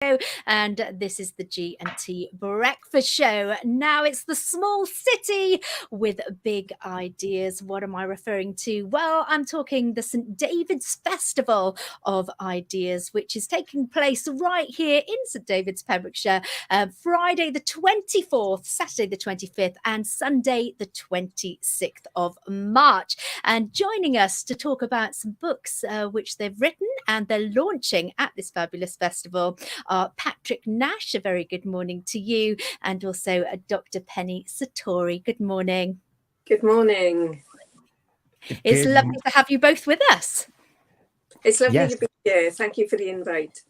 And this is the G&T Breakfast Show. Now it's the small city with big ideas. What am I referring to? Well, I'm talking the St. David's Festival of Ideas, which is taking place right here in St. David's, Pembrokeshire, Friday the 24th, Saturday the 25th, and Sunday the 26th of March. And joining us to talk about some books which they've written and they're launching at this fabulous festival are Patrick Nash. A very good morning to you, and also Dr. Penny Sartori. Good morning. Good morning. It's lovely to have you both with us. It's lovely to be here. Thank you for the invite.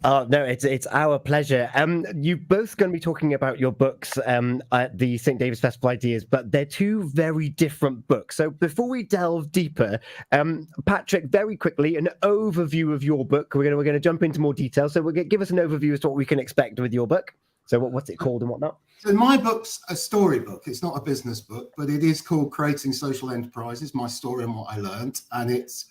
Oh, no, it's our pleasure. You both going to be talking about your books at the St. David's Festival Ideas, but they're two very different books. So before we delve deeper, Patrick, very quickly, an overview of your book. We're going to jump into more detail. So give us an overview as to what we can expect with your book. So what's it called and whatnot? So my book's a storybook. It's not a business book, but it is called Creating Social Enterprises, My Story and What I Learned. And it's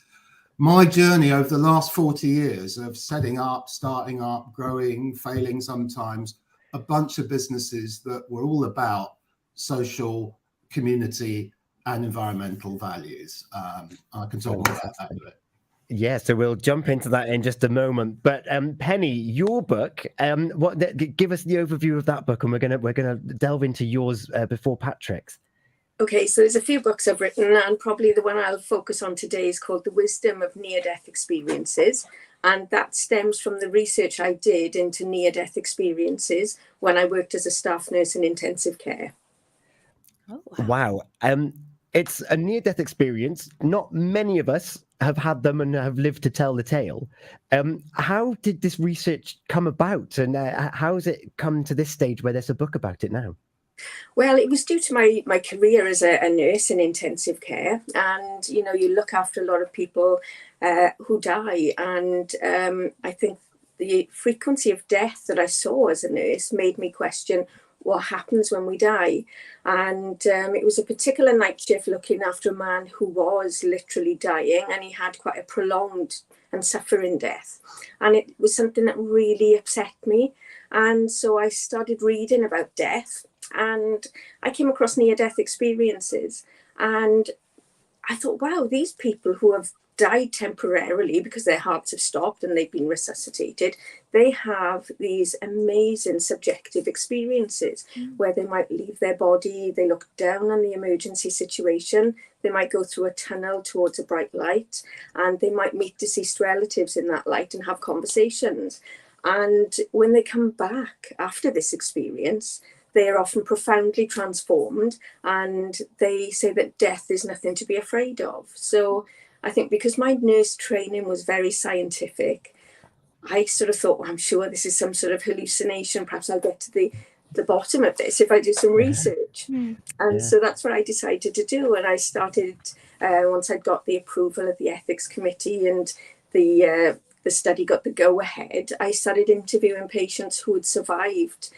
my journey over the last 40 years of setting up, starting up, growing, failing sometimes, a bunch of businesses that were all about social, community, and environmental values. I can talk more about that in a bit. Yeah, so we'll jump into that in just a moment. But Penny, your book, give us the overview of that book, and we're gonna delve into yours before Patrick's. Okay, so there's a few books I've written, and probably the one I'll focus on today is called The Wisdom of Near-Death Experiences. And that stems from the research I did into near-death experiences when I worked as a staff nurse in intensive care. Oh, wow. It's a near-death experience. Not many of us have had them and have lived to tell the tale. How did this research come about, and how has it come to this stage where there's a book about it now? Well, it was due to my career as a nurse in intensive care, and you look after a lot of people who die, and I think the frequency of death that I saw as a nurse made me question what happens when we die. And it was a particular night shift looking after a man who was literally dying, and he had quite a prolonged and suffering death, and it was something that really upset me. And so I started reading about death, and I came across near-death experiences, and I thought, wow, these people who have died temporarily because their hearts have stopped and they've been resuscitated, they have these amazing subjective experiences where they might leave their body, they look down on the emergency situation, they might go through a tunnel towards a bright light, and they might meet deceased relatives in that light and have conversations. And when they come back after this experience, they are often profoundly transformed, and they say that death is nothing to be afraid of. So I think because my nurse training was very scientific, I sort of thought, well, I'm sure this is some sort of hallucination. Perhaps I'll get to the bottom of this if I do some research. So that's what I decided to do. And I started, once I got the approval of the ethics committee and the study got the go-ahead, I started interviewing patients who had survived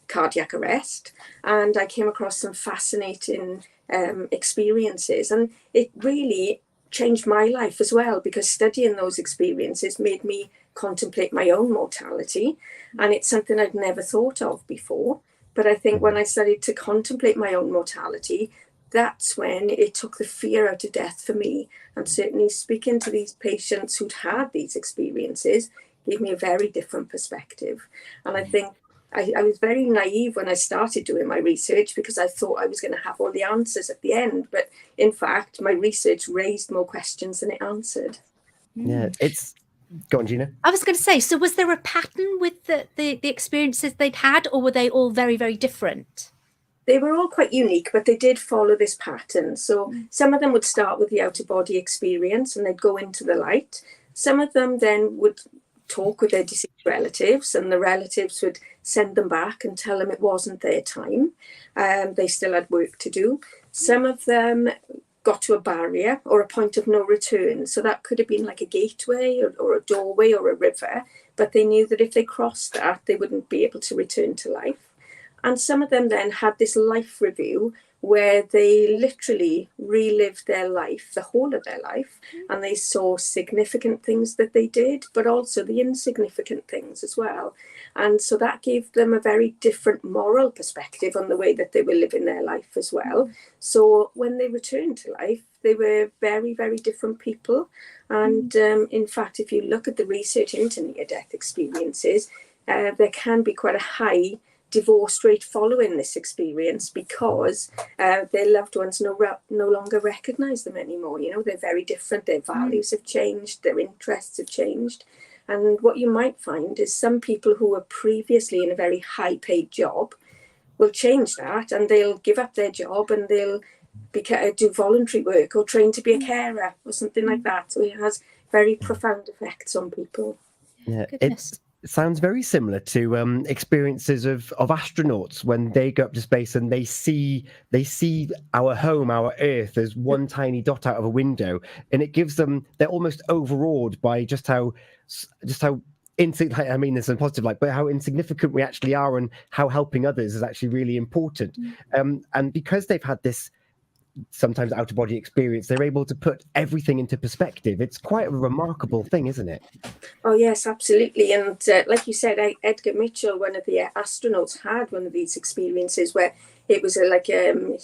cardiac arrest, and I came across some fascinating experiences, and it really changed my life as well, because studying those experiences made me contemplate my own mortality, and it's something I'd never thought of before. But I think when I started to contemplate my own mortality, that's when it took the fear out of death for me. And certainly speaking to these patients who'd had these experiences gave me a very different perspective. And I think I was very naive when I started doing my research, because I thought I was going to have all the answers at the end. But in fact, my research raised more questions than it answered. Yeah, go on, Gina. I was going to say, so was there a pattern with the experiences they'd had, or were they all very, very different? They were all quite unique, but they did follow this pattern. So some of them would start with the out-of-body experience, and they'd go into the light. Some of them then would talk with their deceased relatives, and the relatives would send them back and tell them it wasn't their time. They still had work to do. Some of them got to a barrier or a point of no return. So that could have been like a gateway or a doorway or a river, but they knew that if they crossed that, they wouldn't be able to return to life. And some of them then had this life review where they literally relived their life, the whole of their life, and they saw significant things that they did, but also the insignificant things as well. And so that gave them a very different moral perspective on the way that they were living their life as well. So when they returned to life, they were very, very different people. And in fact, if you look at the research into near-death experiences, there can be quite a high divorce rate following this experience because their loved ones no longer recognize them anymore. You know, they're very different. Their values have changed. Their interests have changed. And what you might find is some people who were previously in a very high-paid job will change that, and they'll give up their job and they'll do voluntary work or train to be a carer or something like that. So it has very profound effects on people. Yeah, Goodness. it sounds very similar to experiences of astronauts when they go up to space and they see our home, our Earth, as one tiny dot out of a window, and it gives them, they're almost overawed by just how I mean this in a positive light, but how insignificant we actually are and how helping others is actually really important. And because they've had this sometimes out of body experience, they're able to put everything into perspective. It's quite a remarkable thing, isn't it? Oh yes, absolutely. And like you said, Edgar Mitchell, one of the astronauts, had one of these experiences where it was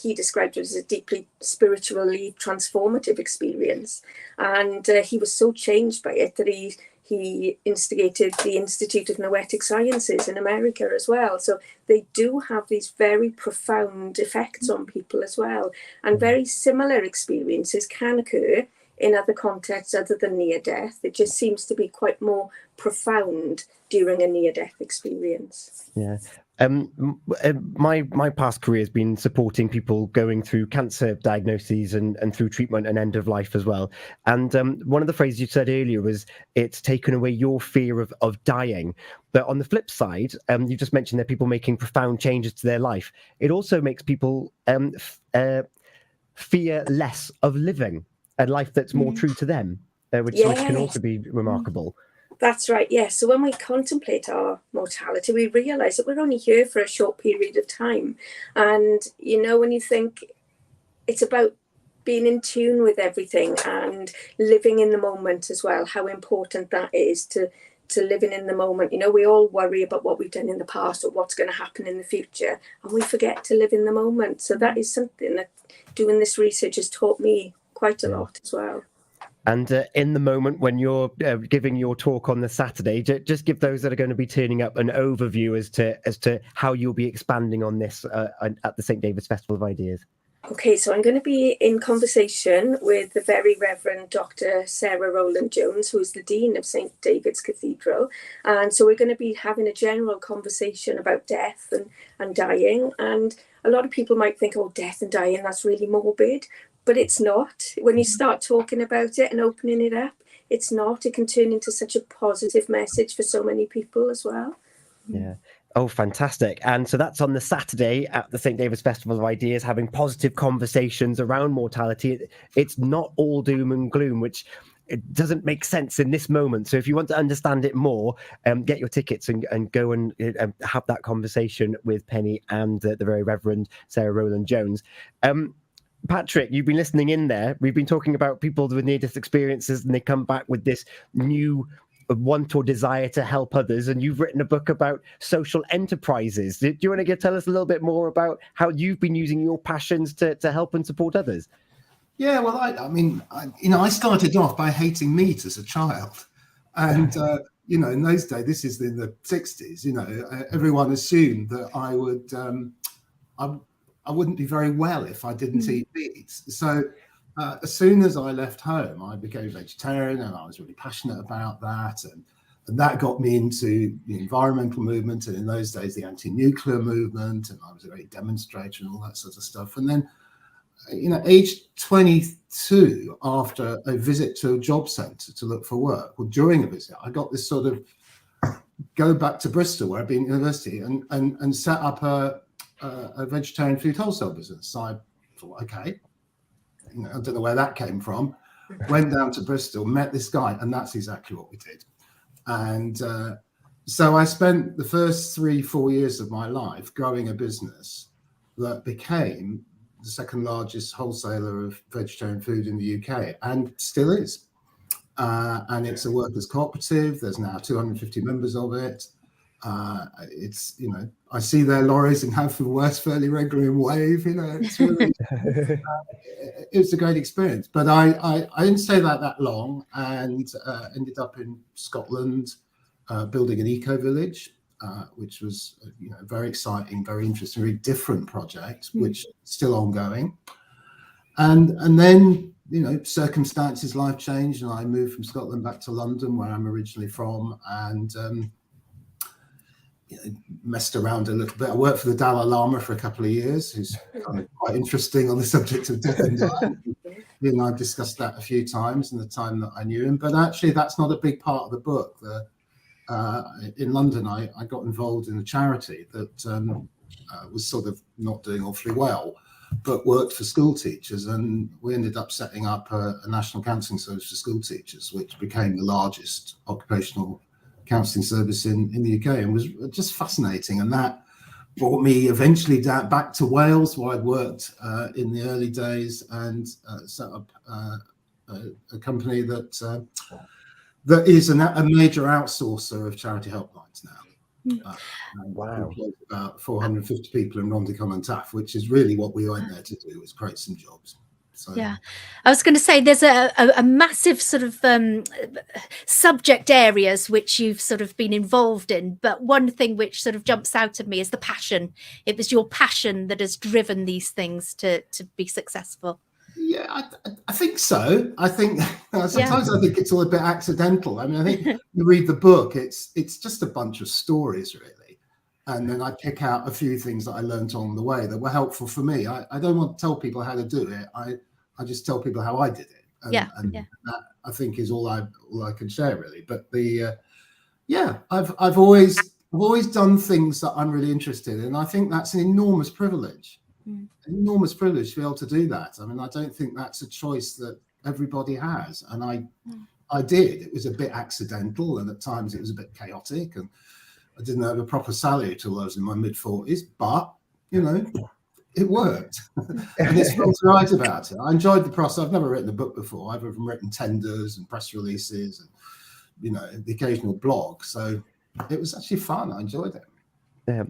he described it as a deeply spiritually transformative experience, and he was so changed by it that he instigated the Institute of Noetic Sciences in America as well. So they do have these very profound effects on people as well. And very similar experiences can occur in other contexts other than near-death. It just seems to be quite more profound during a near-death experience. Yeah. My past career has been supporting people going through cancer diagnoses and through treatment and end of life as well. And one of the phrases you said earlier was, it's taken away your fear of dying. But on the flip side, you just mentioned that people making profound changes to their life. It also makes people fear less of living a life that's more true to them, which can also be remarkable. That's right, yes. So when we contemplate our mortality, we realise that we're only here for a short period of time. And, you know, when you think it's about being in tune with everything and living in the moment as well, how important that is to living in the moment. You know, we all worry about what we've done in the past or what's going to happen in the future, and we forget to live in the moment. So that is something that doing this research has taught me quite a lot as well. And in the moment when you're giving your talk on the Saturday, just give those that are going to be turning up an overview as to how you'll be expanding on this at the St. David's Festival of Ideas. Okay, so I'm going to be in conversation with the very Reverend Dr. Sarah Rowland-Jones, who is the Dean of St. David's Cathedral. And so we're going to be having a general conversation about death and dying. And a lot of people might think, oh, death and dying, that's really morbid. But it's not. When you start talking about it and opening it up, it's not. It can turn into such a positive message for so many people as well. Yeah. Oh, fantastic. And so that's on the Saturday at the St. David's Festival of Ideas, having positive conversations around mortality. It's not all doom and gloom, which it doesn't make sense in this moment. So if you want to understand it more, get your tickets and go and have that conversation with Penny and the very Reverend Sarah Rowland-Jones. Patrick, you've been listening in there. We've been talking about people with near-death experiences, and they come back with this new want or desire to help others. And you've written a book about social enterprises. Do you want to tell us a little bit more about how you've been using your passions to help and support others? Yeah, well, I started off by hating meat as a child. And, in those days, this is in the 60s, everyone assumed that I wouldn't be very well if I didn't eat meat. So as soon as I left home, I became vegetarian, and I was really passionate about that. And that got me into the environmental movement, and in those days, the anti-nuclear movement, and I was a great demonstrator and all that sort of stuff. And then, age 22, after a visit to a job centre to look for work, well, during a visit, I got this sort of go back to Bristol, where I'd been at university, and set up a vegetarian food wholesale business. So I thought, okay, I don't know where that came from. Went down to Bristol, met this guy, and that's exactly what we did. And so I spent the first 3-4 years of my life growing a business that became the second largest wholesaler of vegetarian food in the UK, and still is. And it's a workers' cooperative. There's now 250 members of it. It's, you know, I see their lorries in Haverfordwest fairly regularly in Wave. You know, it's really, it was a great experience. But I didn't stay that long, and ended up in Scotland, building an eco village, which was, you know, very exciting, very interesting, very different project, which is still ongoing. And then, you know, circumstances, life changed, and I moved from Scotland back to London, where I'm originally from, and you know, messed around a little bit. I worked for the Dalai Lama for a couple of years, who's kind of quite interesting on the subject of death and dying. You know, I've discussed that a few times in the time that I knew him, but actually that's not a big part of the book. In London, I got involved in a charity that was sort of not doing awfully well, but worked for school teachers, and we ended up setting up a national counselling service for school teachers, which became the largest occupational counselling service in the UK, and was just fascinating. And that brought me eventually back to Wales, where I'd worked in the early days, and set up a company that is a major outsourcer of charity helplines now. Wow. About 450 people in Rondicom and Taff, which is really what we went there to do, was create some jobs. So, yeah, I was going to say there's a massive sort of subject areas which you've sort of been involved in, but one thing which sort of jumps out at me is the passion. It was your passion that has driven these things to be successful. Yeah, I think so. I think sometimes I think it's all a bit accidental. I mean, I think you read the book, it's just a bunch of stories, really. And then I pick out a few things that I learned on the way that were helpful for me. I don't want to tell people how to do it. I just tell people how I did it. And that, I think, is all I can share, really. But I've always done things that I'm really interested in. I think that's an enormous privilege. An enormous privilege to be able to do that. I mean, I don't think that's a choice that everybody has. And I did. It was a bit accidental, and at times it was a bit chaotic, and I didn't have a proper salary till I was in my mid-40s, but, you know, it worked. And it's fun to write about it. I enjoyed the process. I've never written a book before. I've written tenders and press releases and, you know, the occasional blog. So it was actually fun. I enjoyed it. Yeah.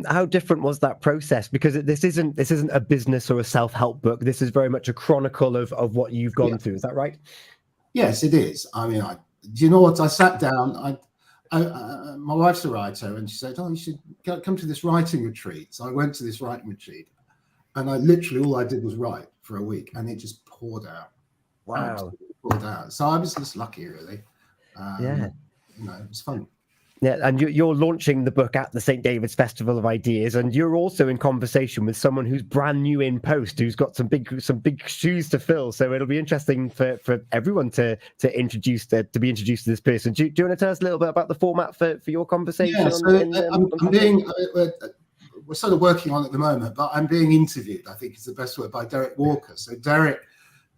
How different was that process? Because this isn't a business or a self-help book. This is very much a chronicle of what you've gone through. Is that right? Yes, it is. I mean, do you know what? I sat down. My wife's a writer, and she said, "Oh, you should come to this writing retreat." So I went to this writing retreat, and all I did was write for a week, and it just poured out. Wow, absolutely poured out. So I was just lucky, really. You know, it was fun. Yeah, and you're launching the book at the St. David's Festival of Ideas, and you're also in conversation with someone who's brand new in post, who's got some big shoes to fill. So it'll be interesting for everyone to be introduced to this person. Do you want to tell us a little bit about the format for your conversation? Yeah, so we're sort of working on it at the moment, but I'm being interviewed, I think is the best word, by Derek Walker. So Derek,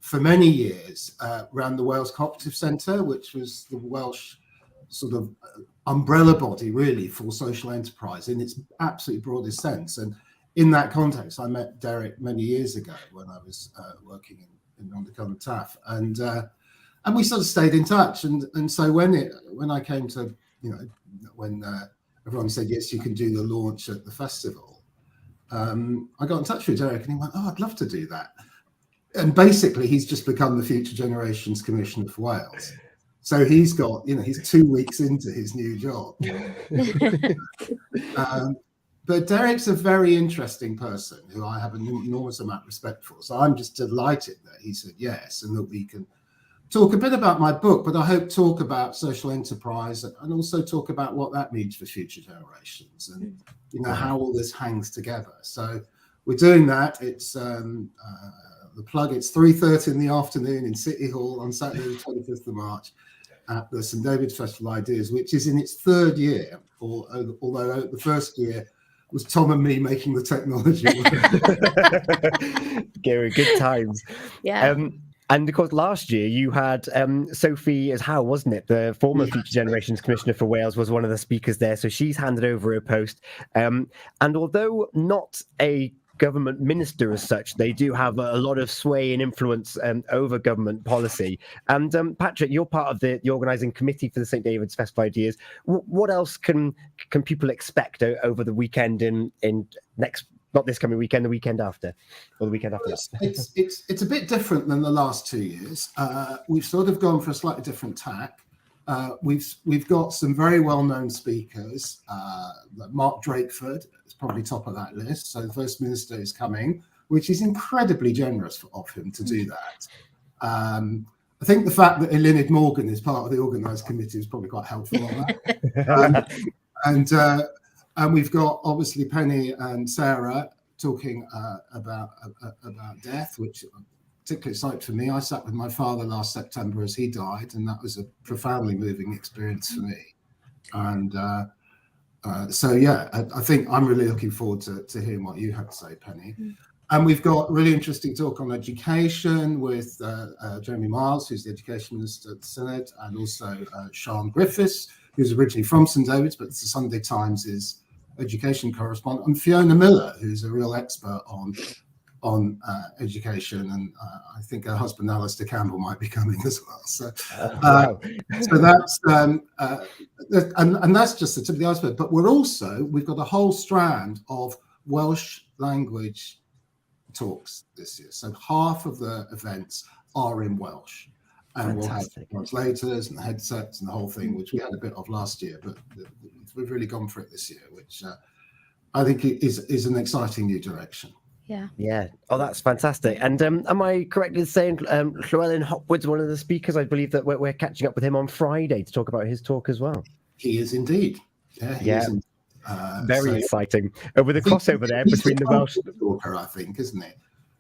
for many years, ran the Wales Cooperative Centre, which was the Welsh sort of umbrella body, really, for social enterprise in its absolutely broadest sense. And in that context, I met Derek many years ago when I was working in Rondicom and Taff, and we sort of stayed in touch. And so when I came to, you know, when everyone said yes, you can do the launch at the festival, I got in touch with Derek, and he went, "Oh, I'd love to do that." And basically, he's just become the Future Generations Commissioner for Wales. So he's got, you know, he's 2 weeks into his new job. But Derek's a very interesting person who I have an enormous amount of respect for. So I'm just delighted that he said yes, and that we can talk a bit about my book, but I hope talk about social enterprise and also talk about what that means for future generations and, you know, how all this hangs together. So we're doing that. It's the plug. It's 3:30 in the afternoon in City Hall on Saturday, the 25th of March. At the St. David's Festival of Ideas, which is in its third year, although the first year was Tom and me making the technology. Gary, good times. Yeah. And of course, last year you had Sophie as Howe, wasn't it? The former Future Generations Commissioner for Wales was one of the speakers there. So she's handed over her post. And although not a government minister as such. They do have a lot of sway and influence over government policy. And Patrick, you're part of the organising committee for the St David's Festival Ideas. What else can people expect over the weekend in next? Not this coming weekend, the weekend after, or the weekend after that. It's a bit different than the last 2 years. We've sort of gone for a slightly different tack. We've got some very well-known speakers. Like Mark Drakeford is probably top of that list. So the First Minister is coming, which is incredibly generous of him to do that. I think the fact that Eluned Morgan is part of the organised committee is probably quite helpful on that. And we've got obviously Penny and Sarah talking about death, which I'm particularly excited for me. I sat with my father last September as he died, and that was a profoundly moving experience for me. And so, yeah, I think I'm really looking forward to hearing what you have to say, Penny. And we've got really interesting talk on education with Jeremy Miles, who's the Education Minister at the Synod, and also Sian Griffiths, who's originally from St David's, but the Sunday Times is education correspondent, and Fiona Miller, who's a real expert on education, and I think her husband Alistair Campbell might be coming as well. So, Wow. so that's and that's just the tip of the iceberg. But we've got a whole strand of Welsh language talks this year. So half of the events are in Welsh. And Fantastic. we'll have translators and headsets and the whole thing, which we had a bit of last year, but we've really gone for it this year, which I think is an exciting new direction. Yeah. Oh, that's fantastic. And am I correct in saying Llewellyn Hopwood's one of the speakers? I believe that we're catching up with him on Friday to talk about his talk as well. He is indeed. Yeah. He is indeed. Very exciting. With a crossover there between the Welsh talker, I think, isn't it?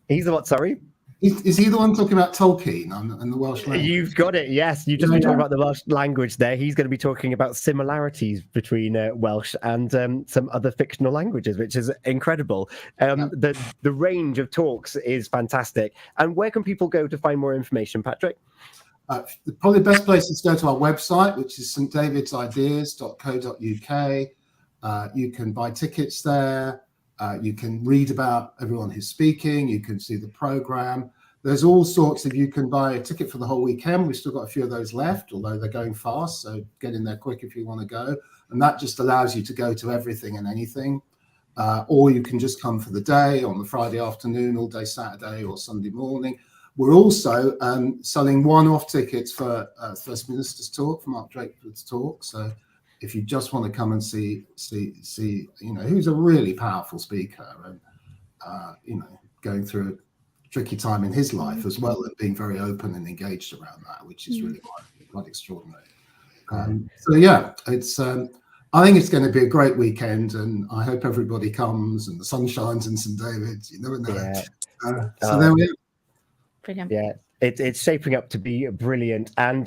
He's the what? Sorry. Is he the one talking about Tolkien and the Welsh language? You've got it, yes. You've just been talking about the Welsh language there. He's going to be talking about similarities between Welsh and some other fictional languages, which is incredible. The range of talks is fantastic. And where can people go to find more information, Patrick? Probably the best place is to go to our website, which is stdavidsideas.co.uk. You can buy tickets there. You can read about everyone who's speaking. You can see the program. There's all sorts of, you can buy a ticket for the whole weekend. We've still got a few of those left, although they're going fast. So get in there quick if you want to go. And that just allows you to go to everything and anything. Or you can just come for the day on the Friday afternoon, all day Saturday or Sunday morning. We're also selling one-off tickets for First Minister's talk, for Mark Drakeford's talk. So if you just want to come and see, who's a really powerful speaker and, going through a tricky time in his life as well, and being very open and engaged around that, which is really quite extraordinary. So yeah, it's, I think it's going to be a great weekend, and I hope everybody comes and the sun shines in St David's, you never know. Yeah. So there we are. Brilliant. Yeah. It's shaping up to be brilliant. And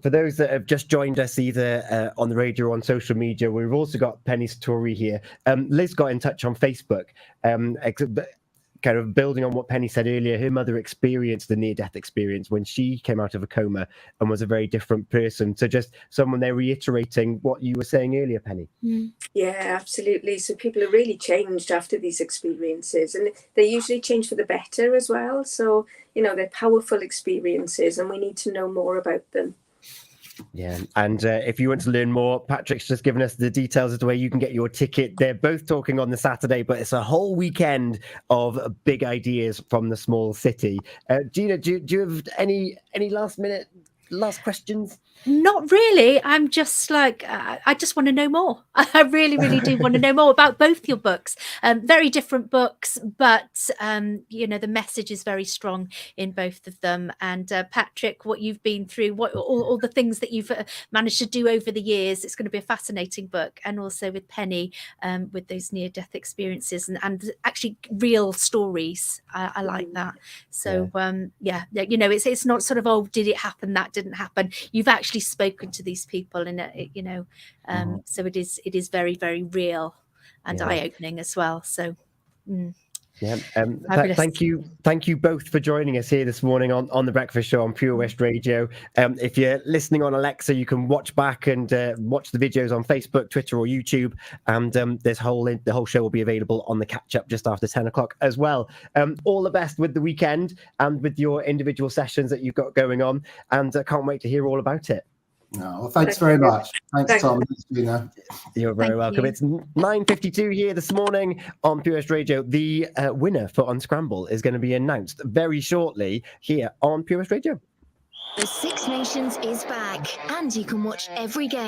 for those that have just joined us either on the radio or on social media, we've also got Penny Sartori here. Liz got in touch on Facebook, kind of building on what Penny said earlier. Her mother experienced the near-death experience when she came out of a coma and was a very different person. So just someone there reiterating what you were saying earlier, Penny. Yeah, absolutely. So people are really changed after these experiences, and they usually change for the better as well. So, they're powerful experiences, and we need to know more about them. Yeah, and if you want to learn more, Patrick's just given us the details as to where you can get your ticket. They're both talking on the Saturday, but it's a whole weekend of big ideas from the small city. Gina, do you have any last questions? Not really. I'm just like, I just want to know more. I really, really do want to know more about both your books. Very different books, but, the message is very strong in both of them. And Patrick, what you've been through, all the things that you've managed to do over the years, it's going to be a fascinating book. And also with Penny, with those near-death experiences and actually real stories. I like that. So, it's not sort of, oh, did it happen? That didn't happen. You've actually spoken to these people, and so it is very, very real and eye-opening as well. So Yeah. Fabulous. Thank you both for joining us here this morning on the Breakfast Show on Pure West Radio. If you're listening on Alexa, you can watch back and watch the videos on Facebook, Twitter, or YouTube. And the whole show will be available on the catch up just after 10 o'clock as well. All the best with the weekend and with your individual sessions that you've got going on. And I can't wait to hear all about it. No, well, thanks very much. Thanks, Tom. Gina. You're very welcome. It's 9:52 here this morning on Pure West Radio. The winner for Unscramble is going to be announced very shortly here on Pure West Radio. The Six Nations is back, and you can watch every game.